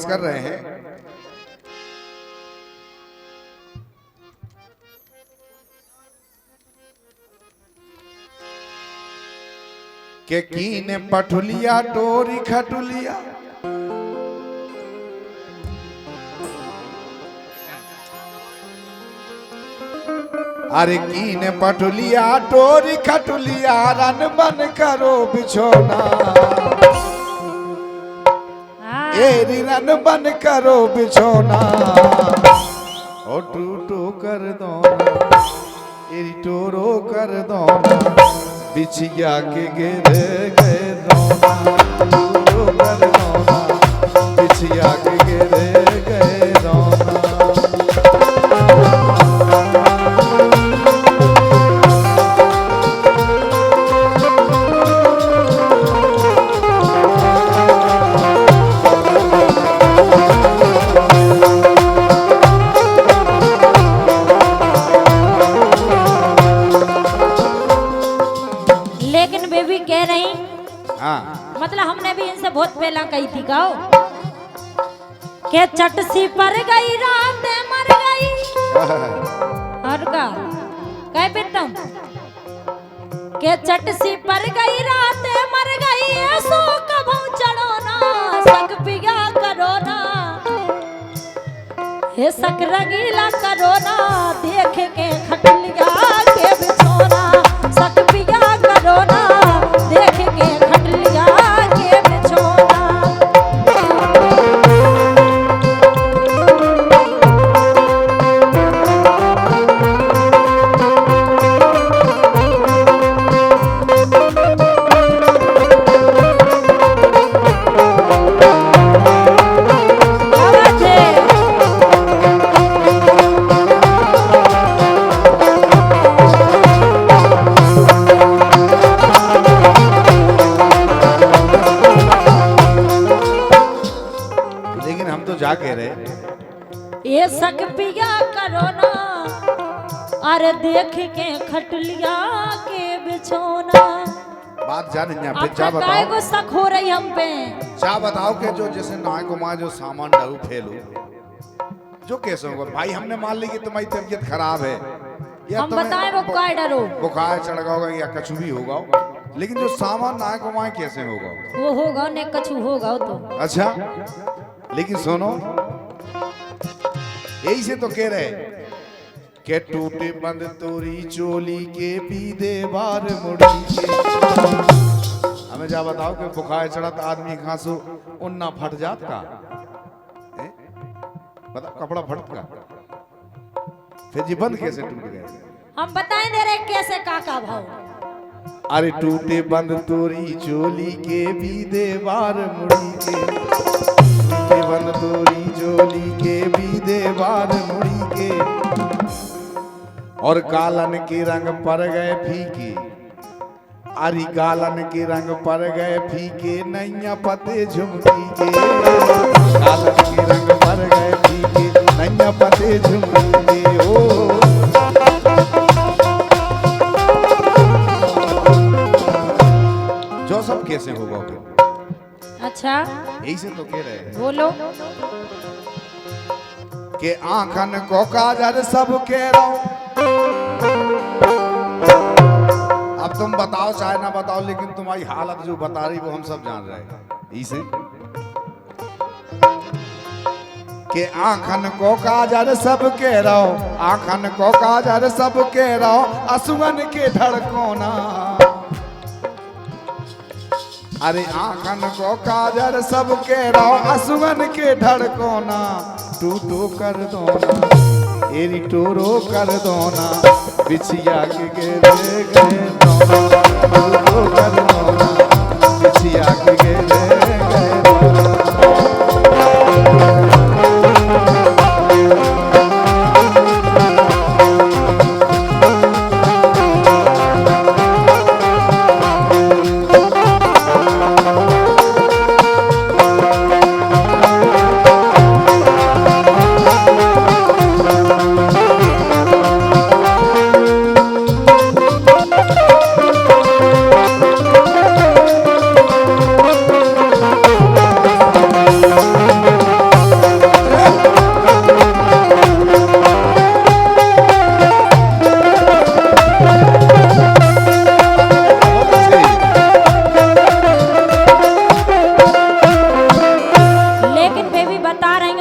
फरमाइश कर रहे हैं। के कीने पठुलिया टोरी खटुलिया, अरे कीने पठुलिया टोरी खटुलिया, रन बन करो बिछोना, एरी रन बन करो बिछोना, ओ टूटो कर दो एरी टोरो कर दो, बिछिया के गिर गए रोना, टूटो कर दो बिछिया के गिर गए रोना। मतलब हमने भी इनसे बहुत पहला कही थी गाओ के चट सी पर गई रात मर गई और का कह बेटम के चट सी पर गई रात मर गई, ऐसो कभू चढ़ो ना सक पिया करो ना, हे सक रंगीला करो ना, देख के खटलिया के बिछोना, सक पिया करो ना, देख के खटलिया के बिछोना। ये सक पिया करो ना, अरे देख के खटलिया के बिछोना। बात जाने फिर क्या बताओ को शक हो रही हम पे, क्या बताओ के जो जैसे नाय को माँ जो सामान डालू फेलू जो कैसे होगा भाई, हमने मान ली कि तुम्हारी तबीयत खराब है या हम बताएं वो काय डरो, बुखार चढ़ गया होगा या कछु भी होगा, लेकिन जो सामान नाय को माँ कैसे होगा, वो होगा ने कछु होगा तो। अच्छा लेकिन सुनो यही से तो कह रहे के टूटे बंद तोरी चोली के पीदे बार मुड़ी के। हमें जा बताओ कि बुखार चढ़ा तो आदमी घासो उन्ना फट जात का, बताओ कपड़ा फट का, फिर जी बंद कैसे टूट गए, हम बताएं दे रहे कैसे काका भाव। अरे टूटे बंद तोरी चोली के पीदे बार मुड़ी के, टूटे बंद तोरी चोली के पीदे बार मुड़ी के, और गालन के रंग पर गए फीके, अरे गालन के रंग पर गए फीके, नैया पते झुमकी के, गालन के रंग पर गए फीके, नैया पते झुमकी के। ओ जो सब कैसे होगा फिर? अच्छा यही से तो कह रहे हैं, बोलो के आंखन को काजर सब कह रहा हूं, अब तुम बताओ चाहे ना बताओ, लेकिन तुम्हारी हालत जो बता रही वो हम सब जान रहे हैं। इसे के आंखन को काजर सब कह रहा हूं, आंखन को काजर सब कह रहा हूं, असुवन के धड़कोना, अरे आंखन को काजर सब कह रहा हूं, असुवन के धड़कोना, टूटो कर दो ना एरी टोरो कर दो ना, बिछिया के गिरे गए दोना, टूटो कर दो ना बिछिया के गिरे गए दोना।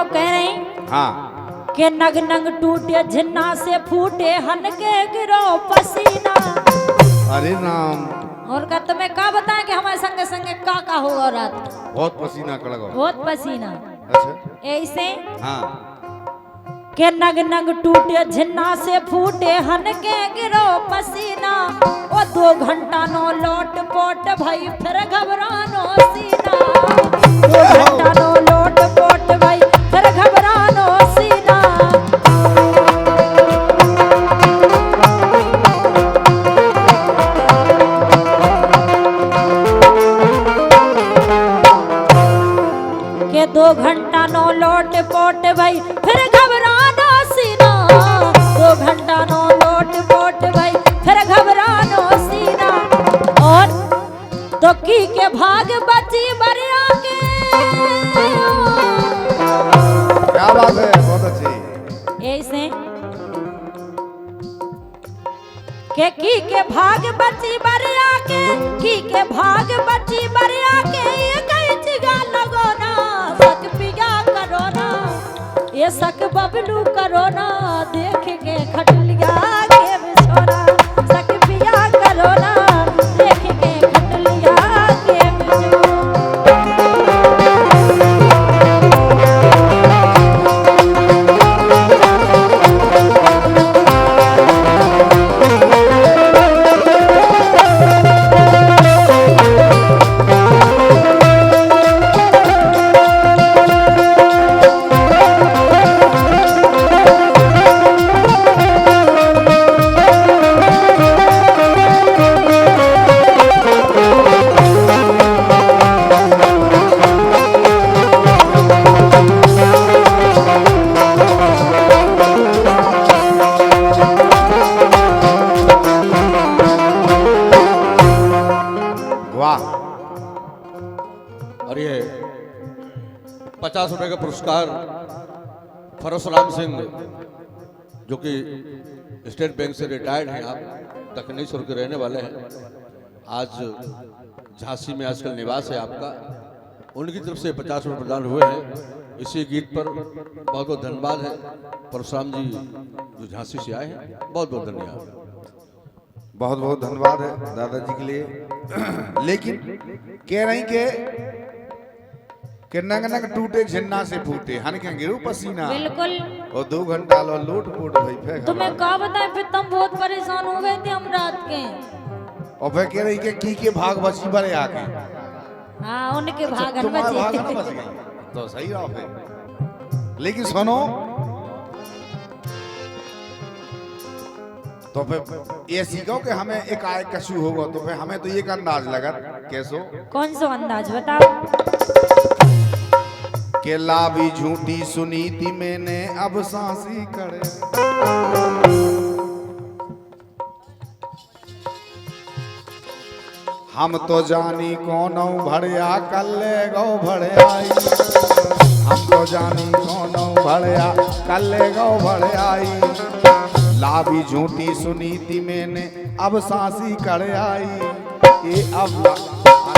तो कह रही हाँ कि नग नग टूटे झिन्ना से फूटे हन के गिरो पसीना। अरे राम और का तुम्हें का बताएं कि हमारे संगे संगे का होगा रात को? बहुत पसीना कड़गा। बहुत पसीना। अच्छा ऐसे हाँ के नग नग टूटे झिन्ना से फूटे हन के गिरो पसीना। ओ 2 घंटा नो लोट पोट भाई फिर घबरानो सीना। 2 घंटा नो लोट पोट भाई फिर घबरानो सीना। के 2 घंटा नो लोट पोट भाई फिर घबरानो सीना। 2 घंटा नो लोट पोट भाई फिर घबरानो सीना। और तो की के भाग बची बरिया के। क्या बात है, बहुत अच्छी। ऐसे के भाग बची बरिया के भाग बची बरिया के। ये कई चिगा लगोना सक पिया करो ना। ये सक बबलू करो ना देख के खटलिया के बिछोना। सक पिया करो ना देख के खटलिया के बिछोना। और ये 50 रुपए का पुरस्कार परशुराम सिंह जो कि स्टेट बैंक से रिटायर्ड हैं, आप दक्षिणेश्वर के रहने वाले हैं, आज झांसी में आजकल निवास है आपका, उनकी तरफ से 50 रुपये प्रदान हुए हैं। इसी गीत पर बहुत बहुत धन्यवाद है परशुराम जी जो झांसी से आए हैं, बहुत बहुत धन्यवाद। बहुत बहुत धन्यवाद है दादाजी के लिए। लेकिन कह रही के नग नग टूटे झिन्ना से फूटे हन के गिरू पसीना। बिल्कुल। और 2 घंटा लो लूट फूट भाई फेंक। तुम्हें क्या बताएं फिर तुम बहुत परेशान हो गए थे हम रात के। और फिर कह रही के भाग बची बड़े आके। हाँ उनके भागन तुम्हारा भाग ना बचे। बच गई तो सही रहा फिर। लेकिन सुनो तो फिर ये सीखो कि हमें एक आय कशु होगा तो फिर हमें तो ये का अंदाज लगा कैसो। कौन सा अंदाज बताओ। के लाभी झूठी सुनी थी मैंने अब सांसी करे। हम तो जानी कौन भड़िया कल्ले गौ भड़ियाई। हम तो जानी कौन भड़िया कल्ले गौ भड़ियाई। लाभी झूठी सुनी थी मैंने अब सांसी कर आई। ये अब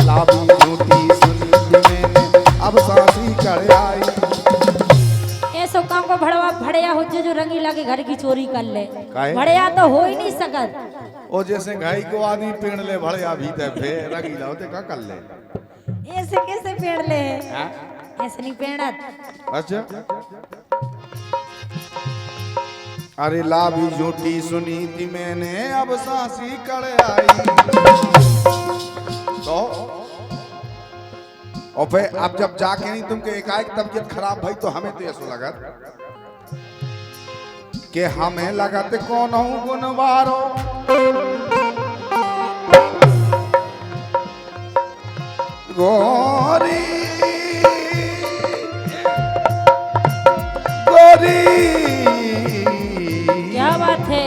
लाभी झूठी सुनी थी मैंने अब सांसी कर आई। ऐसो काम को भड़या हो जो रंगीला के घर की चोरी कर ले। काहे? भड़या तो हो ही नहीं सकत। ओ जैसे घाई को आदमी पेड़ ले भड़िया भीतर फिर रंगीला होते का कर ले। ऐसे कैसे पेड़ ले हाँ? ऐसे नहीं पेड़त। अच्छा अरे लाभी झूठी सुनी थी मैंने अब सांसी कर आई। तो और फिर अब जब जाके नहीं तुमके एकाएक तबीयत खराब भाई तो हमें तो ऐसा लगा कि हमें लगत कौन हूं गुनवारो। गोरी गोरी क्या बात है।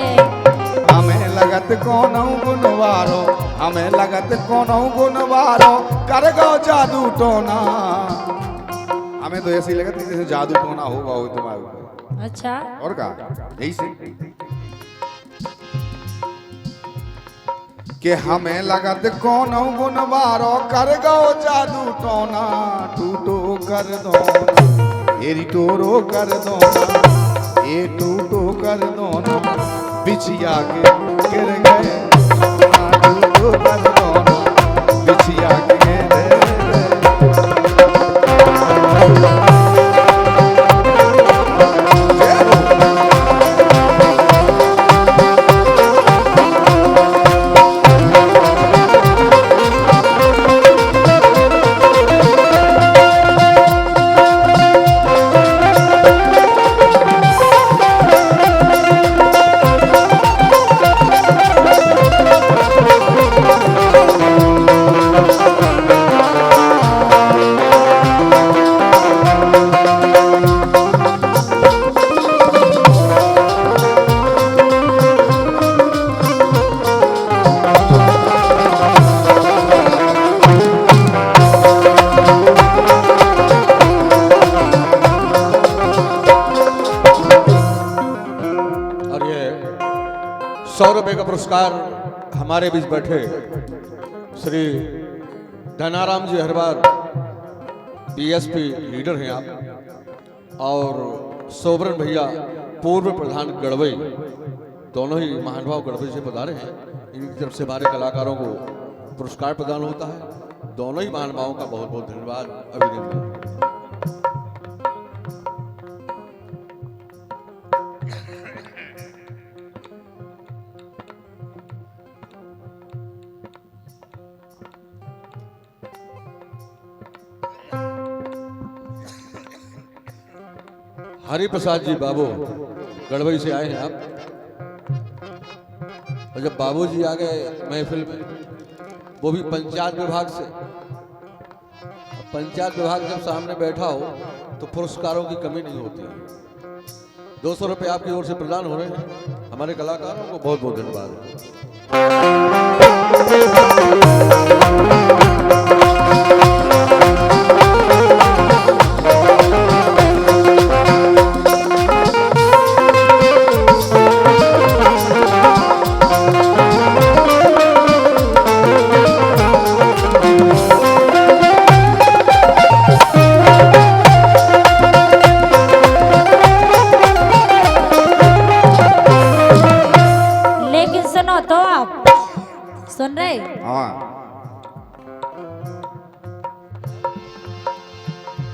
हमें लगत कौन हूं गुनवारो। हमें लगत कौन हूं गुनवारो कर गो जादू टोना। हमें तो ऐसी लगत कि जैसे जादू टोना होगा वो तुम्हारे ऊपर। अच्छा और का यही से कि हमें लगत कौन हूं गुनवारो कर गो जादू टोना टूटो कर दो। एरी टोरो कर दो ना, ए टूटो कर दो ना, बिछिया के गिर गए, टूटो कर दो ना, बिछिया के गिर गए। और ये 100 रुपए का पुरस्कार हमारे बीच बैठे श्री धनाराम जी हरवार बीएसपी लीडर हैं आप, और सोबरन भैया पूर्व प्रधान गढ़वई, दोनों ही महानुभाव गढ़वई से पधारे हैं। इनकी तरफ से हमारे कलाकारों को पुरस्कार प्रदान होता है। दोनों ही महानुभावों का बहुत बहुत धन्यवाद, अभिनंदन। हरि प्रसाद जी बाबू गढ़वई से आए हैं आप, और जब बाबूजी आ गए महफिल में, वो भी पंचायत विभाग से, पंचायत विभाग जब सामने बैठा हो तो पुरस्कारों की कमी नहीं होती। 200 रुपए आपकी ओर से प्रदान हो रहे हैं। हमारे कलाकारों को बहुत बहुत धन्यवाद। सुन रहे? हाँ,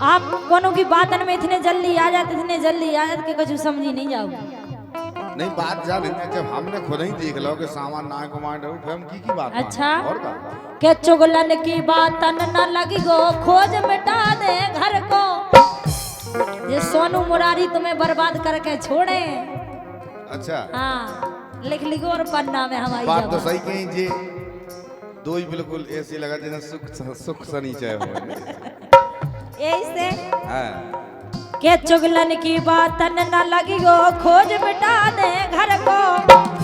आप कोनो की बातन में इतने जल्दी आ जाते, इतने जल्दी आ जाते कि कुछ समझी नहीं जाओ। नहीं बात जान, जब हमने खुद ही देख लो कि सामान ना कमांड हो, फिर हम की बात। अच्छा, और का के चुगलन की बातन न लगी गो, खोज मिटा दे घर को। ये सोनू मुरारी तुम्हें बर्बाद करके छोड़े। अच्छा, हाँ, लिख लिखो और पन्ना में हमारी बात तो सही कहीं जी, दो ही बिल्कुल ऐसी लगा जैसे सुख सनीचय हो। यही से हाँ, के चुगलन की बातन न लगी गो, खोज मिटा दे घर को।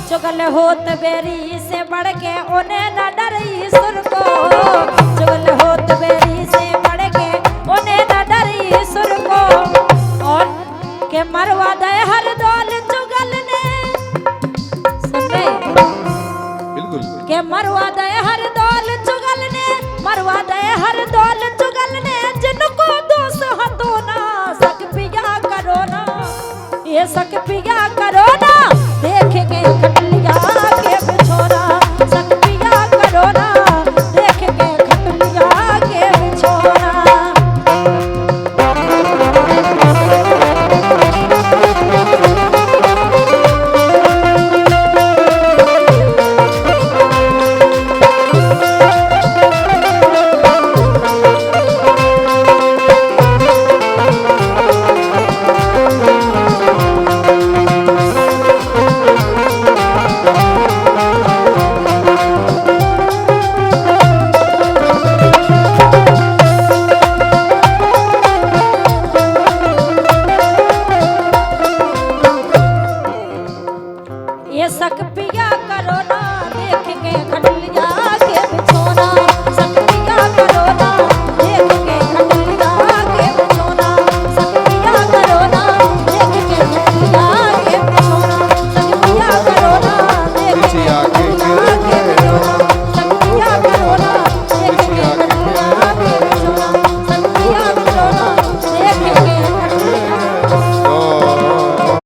चुगल होत बेरी से बढ़ के उन्हें न डरी सुर को। चुगल होत बेरी से बढ़ के उन्हें न डरी सुर को। और के मरवा दे हर दौल चुगल ने, सुन रहे? बिल्कुल के मरवा दे हर दौल चुगल ने, मरवा दे हर दौल चुगल ने। जिनको दोष हतो ना सक पिया करो ना, ये सक पिया करो ना, देख के खट लिया